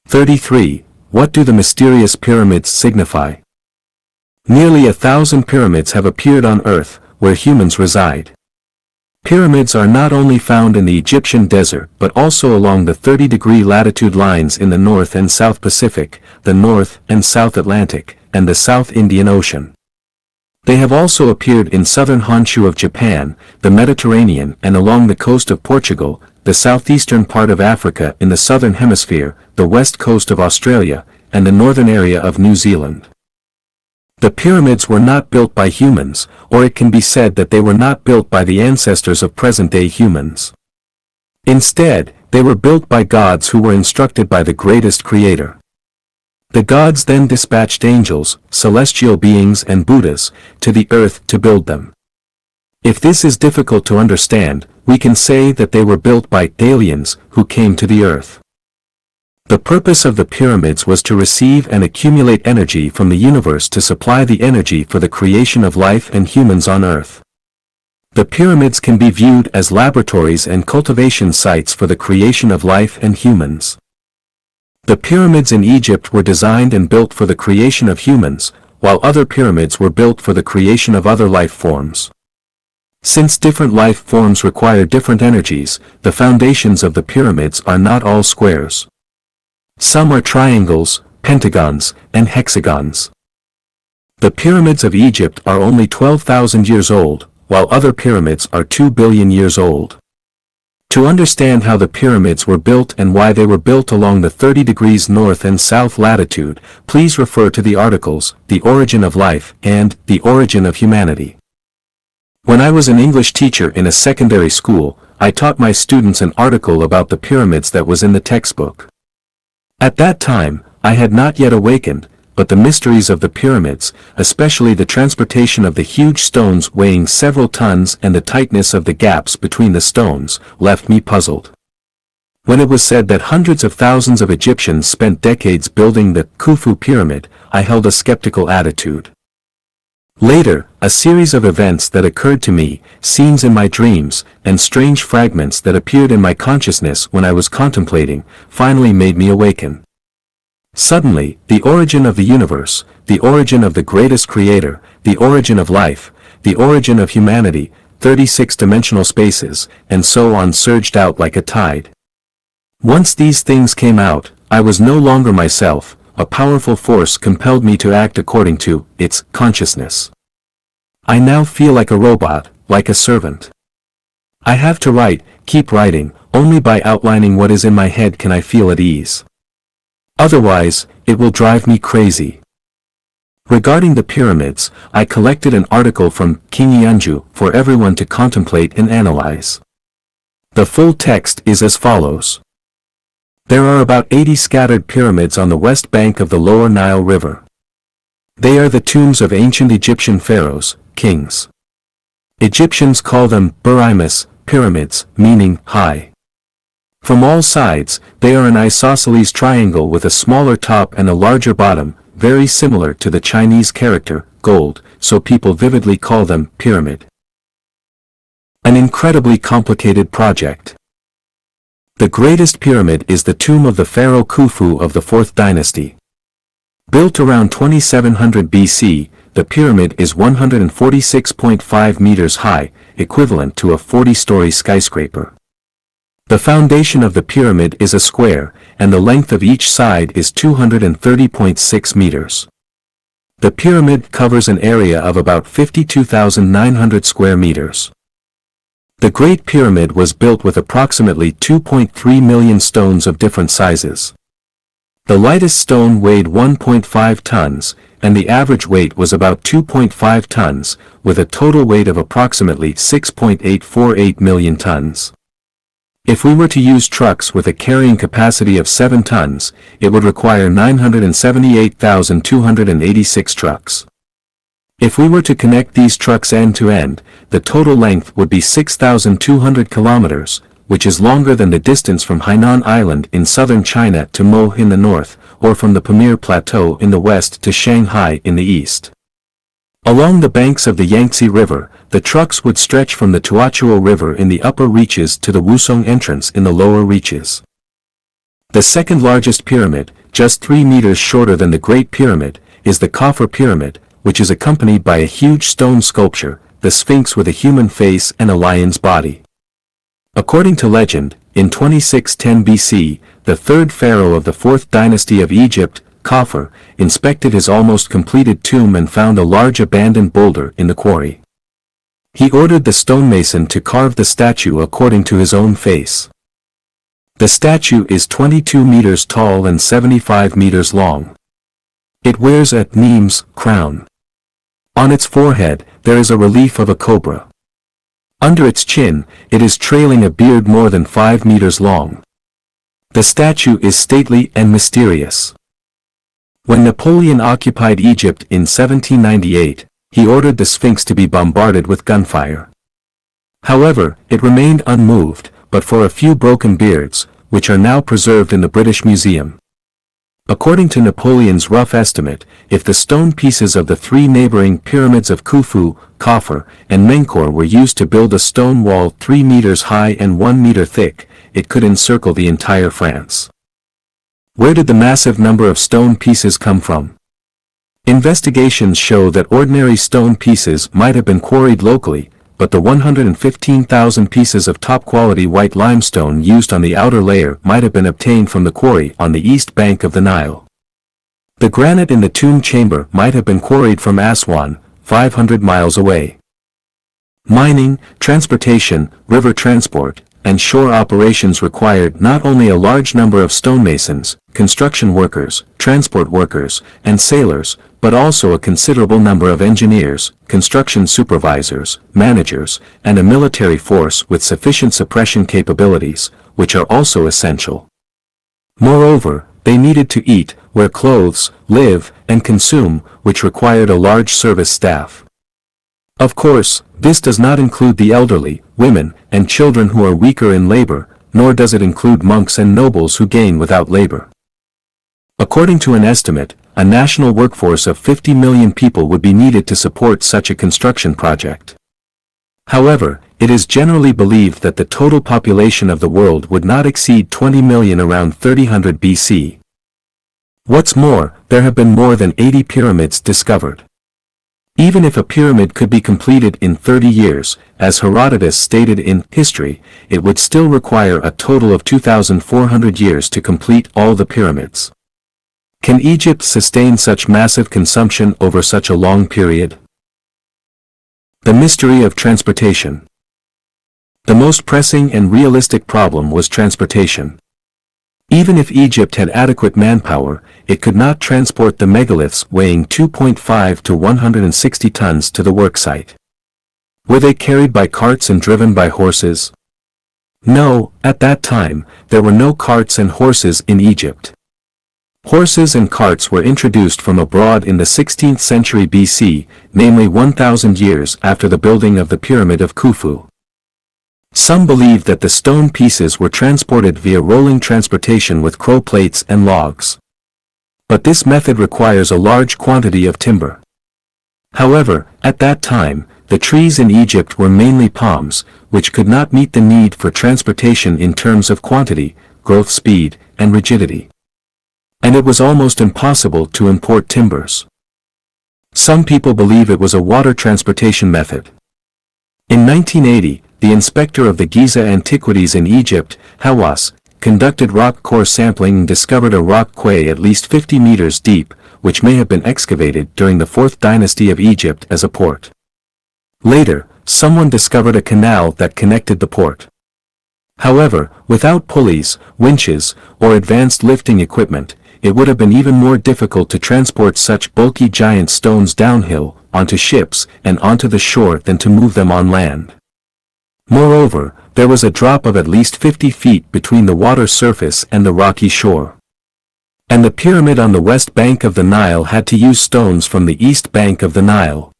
33. What do the mysterious pyramids signify? Nearly 1,000 pyramids have appeared on Earth, where humans reside. Pyramids are not only found in the Egyptian desert but also along the 30-degree latitude lines in the North and South Pacific, the North and South Atlantic, and the South Indian Ocean. They have also appeared in southern Honshu of Japan, the Mediterranean and along the coast of Portugal, the southeastern part of Africa in the southern hemisphere, the west coast of Australia, and the northern area of New Zealand. The pyramids were not built by humans, or it can be said that they were not built by the ancestors of present-day humans. Instead, they were built by gods who were instructed by the greatest creator. The gods then dispatched angels, celestial beings and Buddhas, to the earth to build them. If this is difficult to understand, we can say that they were built by aliens who came to the earth. The purpose of the pyramids was to receive and accumulate energy from the universe to supply the energy for the creation of life and humans on Earth. The pyramids can be viewed as laboratories and cultivation sites for the creation of life and humans. The pyramids in Egypt were designed and built for the creation of humans, while other pyramids were built for the creation of other life forms. Since different life forms require different energies, the foundations of the pyramids are not all squares. Some are triangles, pentagons, and hexagons. The pyramids of Egypt are only 12,000 years old, while other pyramids are 2 billion years old. To understand how the pyramids were built and why they were built along the 30 degrees north and south latitude, please refer to the articles, The Origin of Life and The Origin of Humanity. When I was an English teacher in a secondary school, I taught my students an article about the pyramids that was in the textbook. At that time, I had not yet awakened, but the mysteries of the pyramids, especially the transportation of the huge stones weighing several tons and the tightness of the gaps between the stones, left me puzzled. When it was said that hundreds of thousands of Egyptians spent decades building the Khufu pyramid, I held a skeptical attitude. Later, a series of events that occurred to me, scenes in my dreams, and strange fragments that appeared in my consciousness when I was contemplating, finally made me awaken. Suddenly, the origin of the universe, the origin of the greatest creator, the origin of life, the origin of humanity, 36-dimensional spaces, and so on surged out like a tide. Once these things came out, I was no longer myself. A powerful force compelled me to act according to its consciousness. I now feel like a robot, like a servant. I have to write, keep writing, only by outlining what is in my head can I feel at ease. Otherwise, it will drive me crazy. Regarding the pyramids, I collected an article from King Yeonju for everyone to contemplate and analyze. The full text is as follows. There are about 80 scattered pyramids on the west bank of the lower Nile River. They are the tombs of ancient Egyptian pharaohs, kings. Egyptians call them Burimus, pyramids, meaning high. From all sides, they are an isosceles triangle with a smaller top and a larger bottom, very similar to the Chinese character, gold, so people vividly call them pyramid. An incredibly complicated project. The greatest pyramid is the tomb of the pharaoh Khufu of the 4th dynasty. Built around 2700 BC, the pyramid is 146.5 meters high, equivalent to a 40-story skyscraper. The foundation of the pyramid is a square, and the length of each side is 230.6 meters. The pyramid covers an area of about 52,900 square meters. The Great Pyramid was built with approximately 2.3 million stones of different sizes. The lightest stone weighed 1.5 tons, and the average weight was about 2.5 tons, with a total weight of approximately 6.848 million tons. If we were to use trucks with a carrying capacity of 7 tons, it would require 978,286 trucks. If we were to connect these trucks end to end, the total length would be 6,200 kilometers, which is longer than the distance from Hainan Island in southern China to Mo in the north, or from the Pamir Plateau in the west to Shanghai in the east. Along the banks of the Yangtze River, the trucks would stretch from the Tuachuo River in the upper reaches to the Wusong entrance in the lower reaches. The second largest pyramid, just 3 meters shorter than the Great Pyramid, is the Khafre Pyramid, which is accompanied by a huge stone sculpture, the Sphinx with a human face and a lion's body. According to legend, in 2610 BC, the third pharaoh of the 4th dynasty of Egypt, Khafre, inspected his almost completed tomb and found a large abandoned boulder in the quarry. He ordered the stonemason to carve the statue according to his own face. The statue is 22 meters tall and 75 meters long. It wears a Nemes crown. On its forehead, there is a relief of a cobra. Under its chin, it is trailing a beard more than 5 meters long. The statue is stately and mysterious. When Napoleon occupied Egypt in 1798, he ordered the Sphinx to be bombarded with gunfire. However, it remained unmoved, but for a few broken beards, which are now preserved in the British Museum. According to Napoleon's rough estimate, if the stone pieces of the 3 neighboring pyramids of Khufu, Khafre, and Menkaure were used to build a stone wall 3 meters high and 1 meter thick, it could encircle the entire France. Where did the massive number of stone pieces come from? Investigations show that ordinary stone pieces might have been quarried locally, but the 115,000 pieces of top-quality white limestone used on the outer layer might have been obtained from the quarry on the east bank of the Nile. The granite in the tomb chamber might have been quarried from Aswan, 500 miles away. Mining, transportation, river transport, and shore operations required not only a large number of stonemasons, construction workers, transport workers, and sailors, but also a considerable number of engineers, construction supervisors, managers, and a military force with sufficient suppression capabilities, which are also essential. Moreover, they needed to eat, wear clothes, live, and consume, which required a large service staff. Of course, this does not include the elderly, women, and children who are weaker in labor, nor does it include monks and nobles who gain without labor. According to an estimate, a national workforce of 50 million people would be needed to support such a construction project. However, it is generally believed that the total population of the world would not exceed 20 million around 3000 BC. What's more, there have been more than 80 pyramids discovered. Even if a pyramid could be completed in 30 years, as Herodotus stated in History, it would still require a total of 2,400 years to complete all the pyramids. Can Egypt sustain such massive consumption over such a long period? The mystery of transportation. The most pressing and realistic problem was transportation. Even if Egypt had adequate manpower, it could not transport the megaliths weighing 2.5 to 160 tons to the worksite. Were they carried by carts and driven by horses? No, at that time, there were no carts and horses in Egypt. Horses and carts were introduced from abroad in the 16th century BC, namely 1,000 years after the building of the Pyramid of Khufu. Some believe that the stone pieces were transported via rolling transportation with crow plates and logs. But this method requires a large quantity of timber. However, at that time, the trees in Egypt were mainly palms, which could not meet the need for transportation in terms of quantity, growth speed, and rigidity. And it was almost impossible to import timbers. Some people believe it was a water transportation method. In 1980, the inspector of the Giza Antiquities in Egypt, Hawass, conducted rock core sampling and discovered a rock quay at least 50 meters deep, which may have been excavated during the 4th dynasty of Egypt as a port. Later, someone discovered a canal that connected the port. However, without pulleys, winches, or advanced lifting equipment, it would have been even more difficult to transport such bulky giant stones downhill, onto ships, and onto the shore than to move them on land. Moreover, there was a drop of at least 50 feet between the water surface and the rocky shore. And the pyramid on the west bank of the Nile had to use stones from the east bank of the Nile.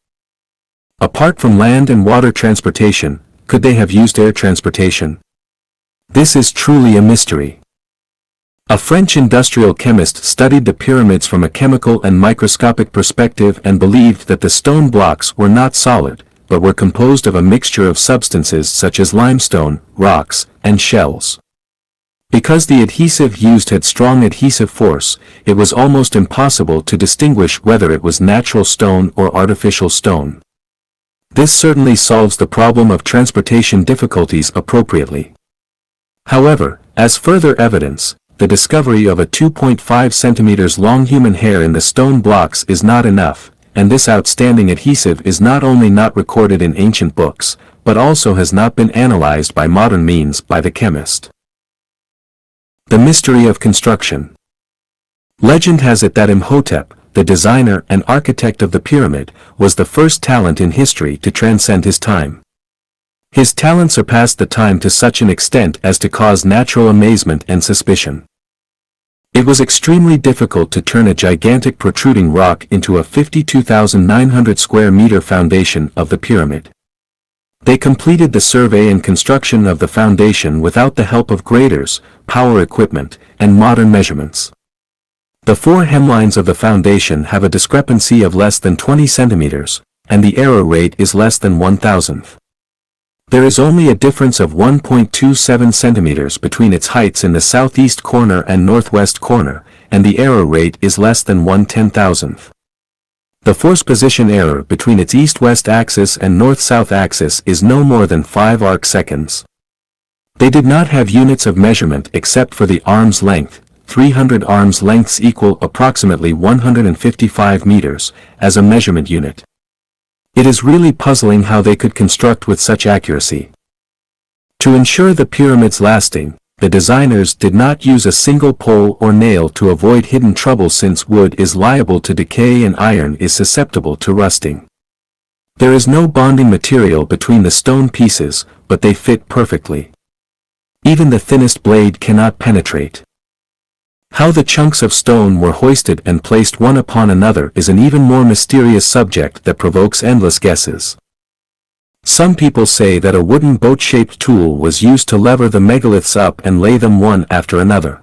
Apart from land and water transportation, could they have used air transportation? This is truly a mystery. A French industrial chemist studied the pyramids from a chemical and microscopic perspective and believed that the stone blocks were not solid, but were composed of a mixture of substances such as limestone, rocks, and shells. Because the adhesive used had strong adhesive force, it was almost impossible to distinguish whether it was natural stone or artificial stone. This certainly solves the problem of transportation difficulties appropriately. However, as further evidence, the discovery of a 2.5 centimeters long human hair in the stone blocks is not enough, and this outstanding adhesive is not only not recorded in ancient books, but also has not been analyzed by modern means by the chemist. The mystery of construction. Legend has it that Imhotep, the designer and architect of the pyramid, was the first talent in history to transcend his time. His talent surpassed the time to such an extent as to cause natural amazement and suspicion. It was extremely difficult to turn a gigantic protruding rock into a 52,900 square meter foundation of the pyramid. They completed the survey and construction of the foundation without the help of graders, power equipment, and modern measurements. The four hemlines of the foundation have a discrepancy of less than 20 centimeters, and the error rate is less than 1,000th. There is only a difference of 1.27 centimeters between its heights in the southeast corner and northwest corner, and the error rate is less than 1/10,000th. The force position error between its east-west axis and north-south axis is no more than 5 arcseconds. They did not have units of measurement except for the arm's length, 300 arms lengths equal approximately 155 meters, as a measurement unit. It is really puzzling how they could construct with such accuracy. To ensure the pyramid's lasting, the designers did not use a single pole or nail to avoid hidden trouble since wood is liable to decay and iron is susceptible to rusting. There is no bonding material between the stone pieces, but they fit perfectly. Even the thinnest blade cannot penetrate. How the chunks of stone were hoisted and placed one upon another is an even more mysterious subject that provokes endless guesses. Some people say that a wooden boat-shaped tool was used to lever the megaliths up and lay them one after another.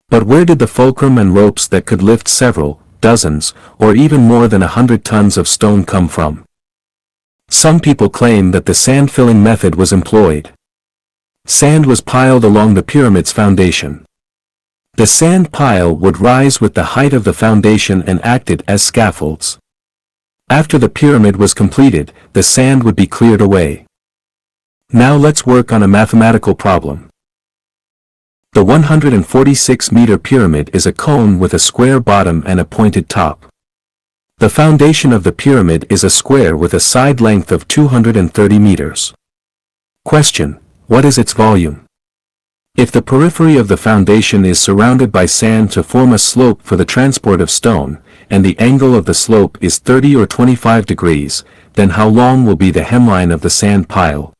But where did the fulcrum and ropes that could lift several, dozens, or even more than 100 tons of stone come from? Some people claim that the sand-filling method was employed. Sand was piled along the pyramid's foundation. The sand pile would rise with the height of the foundation and acted as scaffolds. After the pyramid was completed, the sand would be cleared away. Now let's work on a mathematical problem. The 146-meter pyramid is a cone with a square bottom and a pointed top. The foundation of the pyramid is a square with a side length of 230 meters. Question: what is its volume? If the periphery of the foundation is surrounded by sand to form a slope for the transport of stone, and the angle of the slope is 30 or 25 degrees, then how long will be the hemline of the sand pile?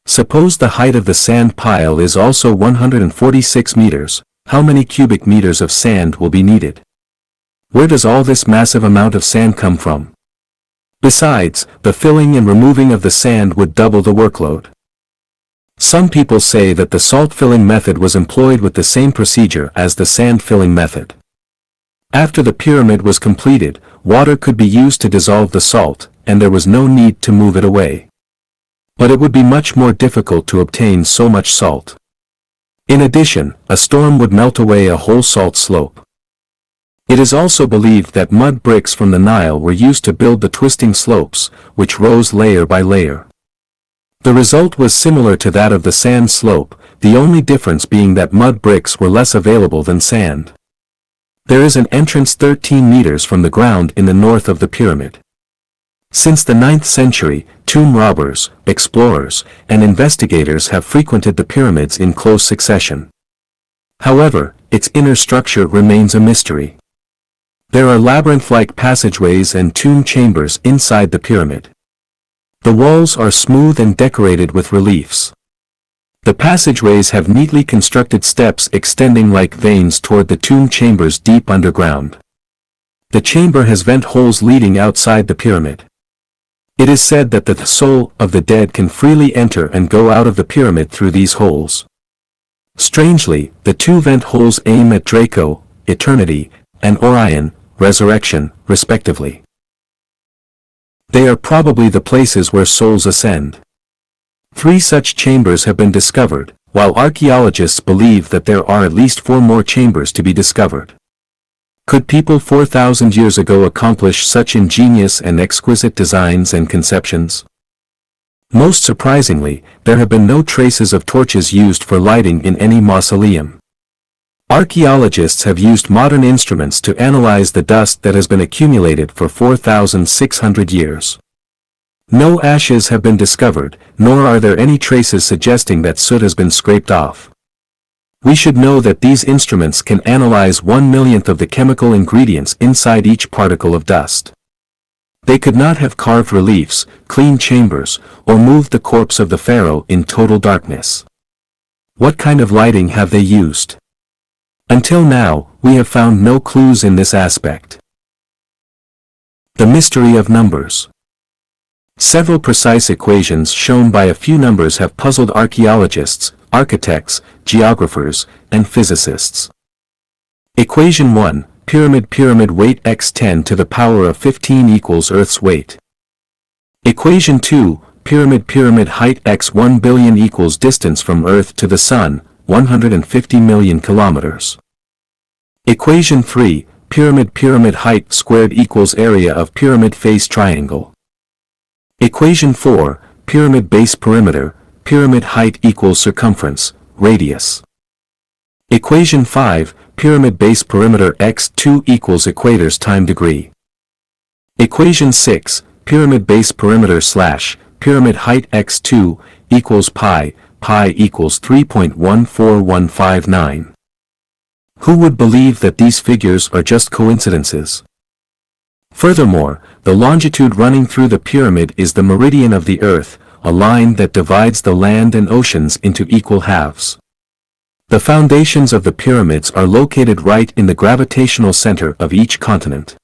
Suppose the height of the sand pile is also 146 meters, how many cubic meters of sand will be needed? Where does all this massive amount of sand come from? Besides, the filling and removing of the sand would double the workload. Some people say that the salt-filling method was employed with the same procedure as the sand-filling method. After the pyramid was completed, water could be used to dissolve the salt, and there was no need to move it away. But it would be much more difficult to obtain so much salt. In addition, a storm would melt away a whole salt slope. It is also believed that mud bricks from the Nile were used to build the twisting slopes, which rose layer by layer. The result was similar to that of the sand slope, the only difference being that mud bricks were less available than sand. There is an entrance 13 meters from the ground in the north of the pyramid. Since the 9th century, tomb robbers, explorers, and investigators have frequented the pyramids in close succession. However, its inner structure remains a mystery. There are labyrinth-like passageways and tomb chambers inside the pyramid. The walls are smooth and decorated with reliefs. The passageways have neatly constructed steps extending like veins toward the tomb chambers deep underground. The chamber has vent holes leading outside the pyramid. It is said that the soul of the dead can freely enter and go out of the pyramid through these holes. Strangely, the two vent holes aim at Draco, eternity, and Orion, resurrection, respectively. They are probably the places where souls ascend. 3 such chambers have been discovered, while archaeologists believe that there are at least 4 more chambers to be discovered. Could people 4,000 years ago accomplish such ingenious and exquisite designs and conceptions? Most surprisingly, there have been no traces of torches used for lighting in any mausoleum. Archaeologists have used modern instruments to analyze the dust that has been accumulated for 4,600 years. No ashes have been discovered, nor are there any traces suggesting that soot has been scraped off. We should know that these instruments can analyze 1/1,000,000th of the chemical ingredients inside each particle of dust. They could not have carved reliefs, cleaned chambers, or moved the corpse of the pharaoh in total darkness. What kind of lighting have they used? Until now, we have found no clues in this aspect. The mystery of numbers. Several precise equations shown by a few numbers have puzzled archaeologists, architects, geographers, and physicists. Equation 1, pyramid weight x 10 to the power of 15 equals Earth's weight. Equation 2, pyramid height x 1 billion equals distance from Earth to the Sun, 150 million kilometers. Equation 3, pyramid height squared equals area of pyramid face triangle. Equation 4, pyramid base perimeter, pyramid height equals circumference, radius. Equation 5, pyramid base perimeter x2 equals equators time degree. Equation 6, pyramid base perimeter / pyramid height x2 equals pi equals 3.14159. Who would believe that these figures are just coincidences? Furthermore, the longitude running through the pyramid is the meridian of the Earth, a line that divides the land and oceans into equal halves. The foundations of the pyramids are located right in the gravitational center of each continent.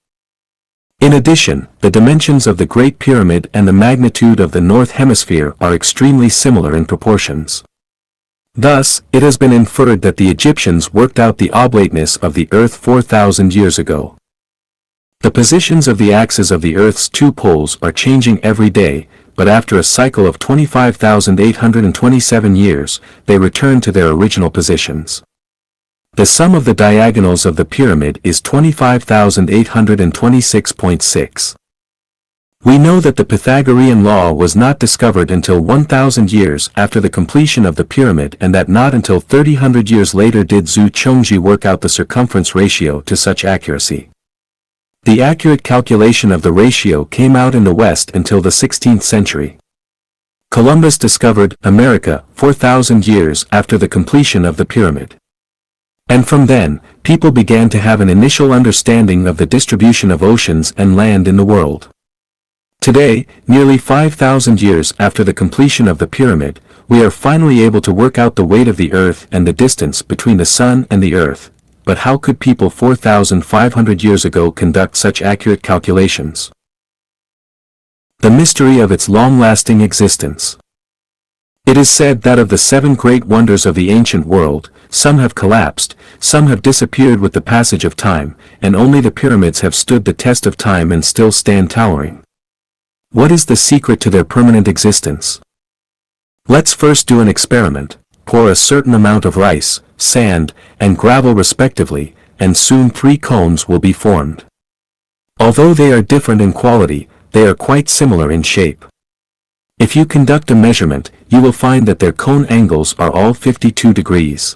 In addition, the dimensions of the Great Pyramid and the magnitude of the North Hemisphere are extremely similar in proportions. Thus, it has been inferred that the Egyptians worked out the oblateness of the Earth 4,000 years ago. The positions of the axes of the Earth's 2 poles are changing every day, but after a cycle of 25,827 years, they return to their original positions. The sum of the diagonals of the pyramid is 25,826.6. We know that the Pythagorean law was not discovered until 1,000 years after the completion of the pyramid, and that not until 300 years later did Zhu Chongji work out the circumference ratio to such accuracy. The accurate calculation of the ratio came out in the West until the 16th century. Columbus discovered America 4,000 years after the completion of the pyramid. And from then, people began to have an initial understanding of the distribution of oceans and land in the world. Today, nearly 5,000 years after the completion of the pyramid, we are finally able to work out the weight of the Earth and the distance between the Sun and the Earth. But how could people 4,500 years ago conduct such accurate calculations? The mystery of its long-lasting existence. It is said that of the 7 great wonders of the ancient world, some have collapsed, some have disappeared with the passage of time, and only the pyramids have stood the test of time and still stand towering. What is the secret to their permanent existence? Let's first do an experiment. Pour a certain amount of rice, sand, and gravel respectively, and soon 3 cones will be formed. Although they are different in quality, they are quite similar in shape. If you conduct a measurement, you will find that their cone angles are all 52 degrees.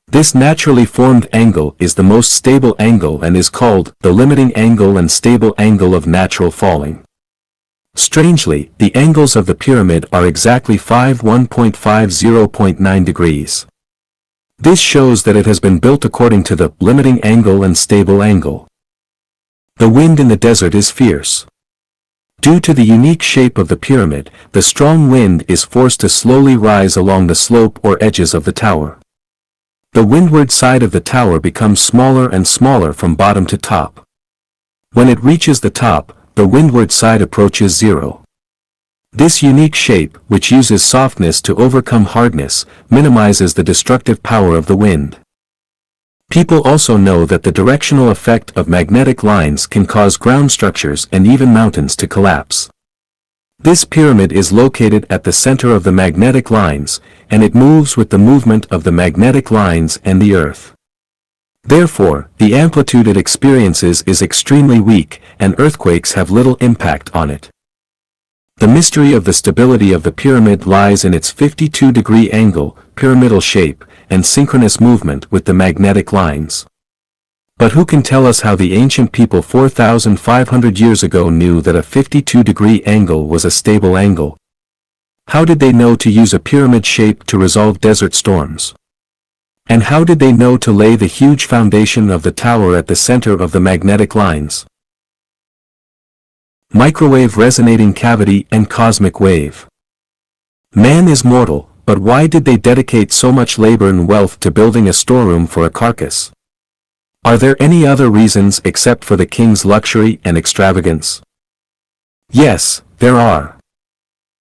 This naturally formed angle is the most stable angle and is called the limiting angle and stable angle of natural falling. Strangely, the angles of the pyramid are exactly 1.50.9 degrees. This shows that it has been built according to the limiting angle and stable angle. The wind in the desert is fierce. Due to the unique shape of the pyramid, the strong wind is forced to slowly rise along the slope or edges of the tower. The windward side of the tower becomes smaller and smaller from bottom to top. When it reaches the top, the windward side approaches zero. This unique shape, which uses softness to overcome hardness, minimizes the destructive power of the wind. People also know that the directional effect of magnetic lines can cause ground structures and even mountains to collapse. This pyramid is located at the center of the magnetic lines, and it moves with the movement of the magnetic lines and the Earth. Therefore, the amplitude it experiences is extremely weak, and earthquakes have little impact on it. The mystery of the stability of the pyramid lies in its 52-degree angle, pyramidal shape, and synchronous movement with the magnetic lines. But who can tell us how the ancient people 4,500 years ago knew that a 52-degree angle was a stable angle? How did they know to use a pyramid shape to resolve desert storms? And how did they know to lay the huge foundation of the tower at the center of the magnetic lines? Microwave resonating cavity and cosmic wave. Man is mortal, but why did they dedicate so much labor and wealth to building a storeroom for a carcass? Are there any other reasons except for the king's luxury and extravagance? Yes, there are.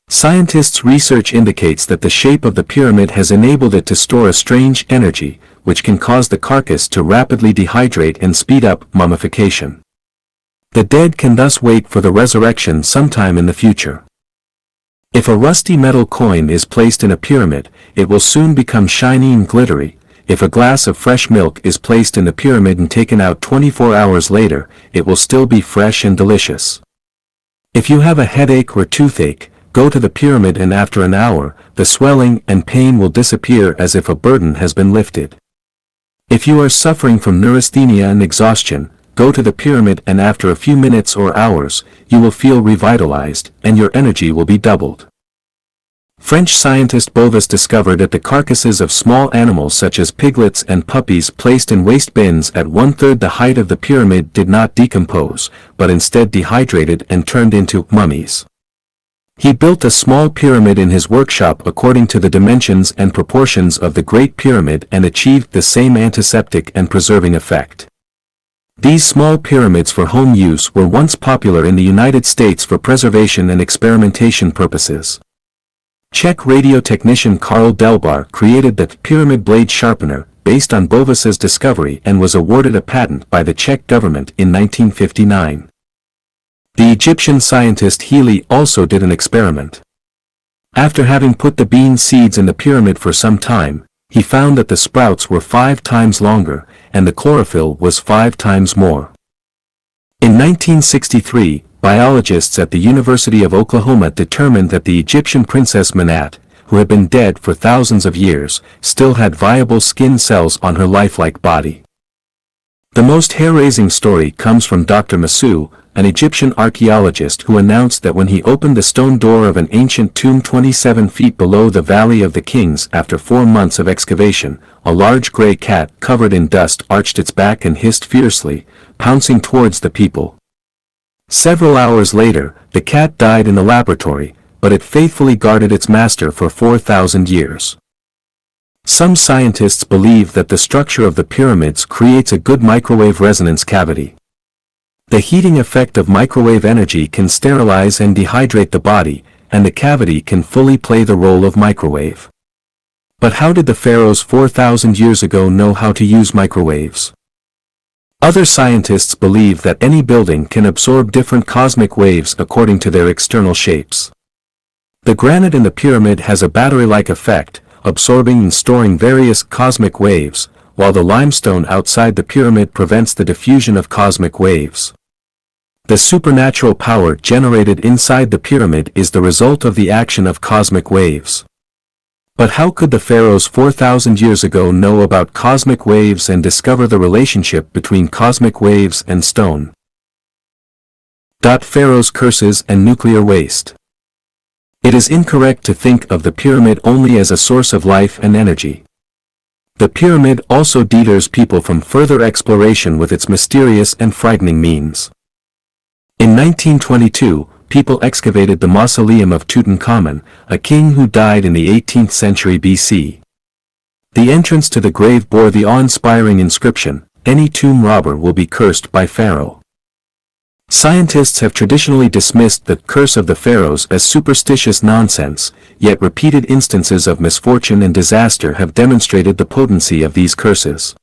Scientists' research indicates that the shape of the pyramid has enabled it to store a strange energy, which can cause the carcass to rapidly dehydrate and speed up mummification. The dead can thus wait for the resurrection sometime in the future. If a rusty metal coin is placed in a pyramid, it will soon become shiny and glittery. If a glass of fresh milk is placed in the pyramid and taken out 24 hours later, it will still be fresh and delicious. If you have a headache or toothache, go to the pyramid and after an hour, the swelling and pain will disappear as if a burden has been lifted. If you are suffering from neurasthenia and exhaustion, go to the pyramid and after a few minutes or hours, you will feel revitalized and your energy will be doubled. French scientist Bovis discovered that the carcasses of small animals such as piglets and puppies placed in waste bins at 1/3 the height of the pyramid did not decompose, but instead dehydrated and turned into mummies. He built a small pyramid in his workshop according to the dimensions and proportions of the Great Pyramid and achieved the same antiseptic and preserving effect. These small pyramids for home use were once popular in the United States for preservation and experimentation purposes. Czech radio technician Karl Delbar created the pyramid blade sharpener based on Bovis's discovery and was awarded a patent by the Czech government in 1959. The Egyptian scientist Healy also did an experiment. After having put the bean seeds in the pyramid for some time, he found that the sprouts were 5 times longer, and the chlorophyll was 5 times more. In 1963, biologists at the University of Oklahoma determined that the Egyptian princess Manat, who had been dead for thousands of years, still had viable skin cells on her lifelike body. The most hair-raising story comes from Dr. Masou, an Egyptian archaeologist who announced that when he opened the stone door of an ancient tomb 27 feet below the Valley of the Kings after 4 months of excavation, a large gray cat covered in dust arched its back and hissed fiercely, pouncing towards the people. Several hours later, the cat died in the laboratory, but it faithfully guarded its master for 4,000 years. Some scientists believe that the structure of the pyramids creates a good microwave resonance cavity. The heating effect of microwave energy can sterilize and dehydrate the body, and the cavity can fully play the role of microwave. But how did the pharaohs 4,000 years ago know how to use microwaves? Other scientists believe that any building can absorb different cosmic waves according to their external shapes. The granite in the pyramid has a battery-like effect, absorbing and storing various cosmic waves, while the limestone outside the pyramid prevents the diffusion of cosmic waves. The supernatural power generated inside the pyramid is the result of the action of cosmic waves. But how could the pharaohs 4,000 years ago know about cosmic waves and discover the relationship between cosmic waves and stone? Pharaoh's curses and nuclear waste. It is incorrect to think of the pyramid only as a source of life and energy. The pyramid also deters people from further exploration with its mysterious and frightening means. In 1922, people excavated the mausoleum of Tutankhamun, a king who died in the 18th century BC. The entrance to the grave bore the awe-inspiring inscription, "Any tomb robber will be cursed by Pharaoh." Scientists have traditionally dismissed the curse of the pharaohs as superstitious nonsense, yet repeated instances of misfortune and disaster have demonstrated the potency of these curses.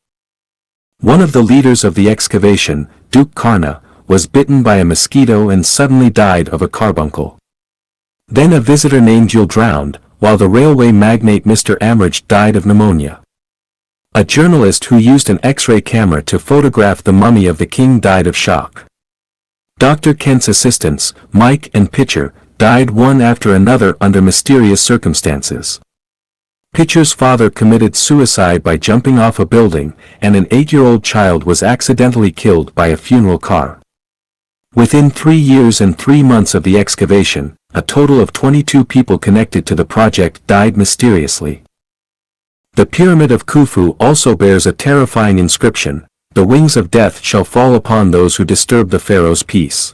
One of the leaders of the excavation, Duke Karna, was bitten by a mosquito and suddenly died of a carbuncle. Then a visitor named Jules drowned, while the railway magnate Mr. Amridge died of pneumonia. A journalist who used an X-ray camera to photograph the mummy of the king died of shock. Dr. Kent's assistants, Mike and Pitcher, died one after another under mysterious circumstances. Pitcher's father committed suicide by jumping off a building, and an 8-year-old child was accidentally killed by a funeral car. Within 3 years and 3 months of the excavation, a total of 22 people connected to the project died mysteriously. The Pyramid of Khufu also bears a terrifying inscription: "The wings of death shall fall upon those who disturb the pharaoh's peace."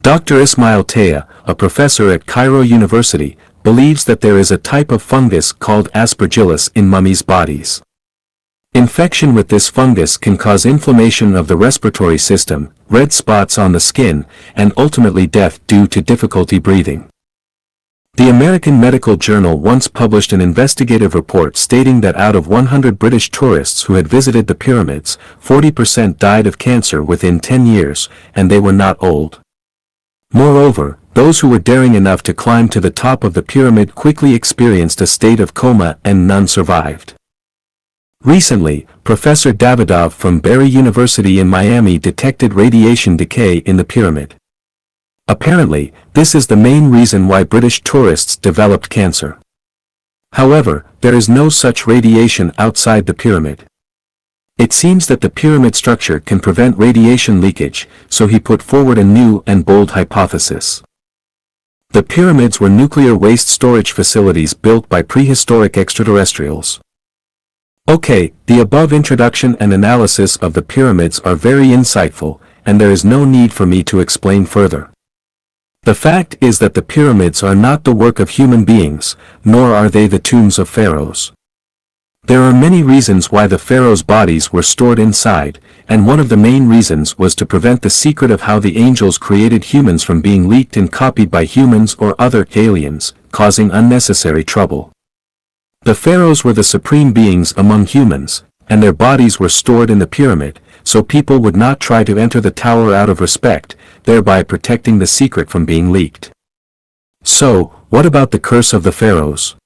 Dr. Ismail Taya, a professor at Cairo University, believes that there is a type of fungus called aspergillus in mummies' bodies. Infection with this fungus can cause inflammation of the respiratory system, red spots on the skin, and ultimately death due to difficulty breathing. The American Medical Journal once published an investigative report stating that out of 100 British tourists who had visited the pyramids, 40% died of cancer within 10 years, and they were not old. Moreover, those who were daring enough to climb to the top of the pyramid quickly experienced a state of coma and none survived. Recently, Professor Davidov from Barry University in Miami detected radiation decay in the pyramid. Apparently, this is the main reason why British tourists developed cancer. However, there is no such radiation outside the pyramid. It seems that the pyramid structure can prevent radiation leakage, so he put forward a new and bold hypothesis. The pyramids were nuclear waste storage facilities built by prehistoric extraterrestrials. Okay, the above introduction and analysis of the pyramids are very insightful, and there is no need for me to explain further. The fact is that the pyramids are not the work of human beings, nor are they the tombs of pharaohs. There are many reasons why the pharaohs' bodies were stored inside, and one of the main reasons was to prevent the secret of how the angels created humans from being leaked and copied by humans or other aliens, causing unnecessary trouble. The pharaohs were the supreme beings among humans, and their bodies were stored in the pyramid, so people would not try to enter the tower out of respect, thereby protecting the secret from being leaked. So, what about the curse of the pharaohs?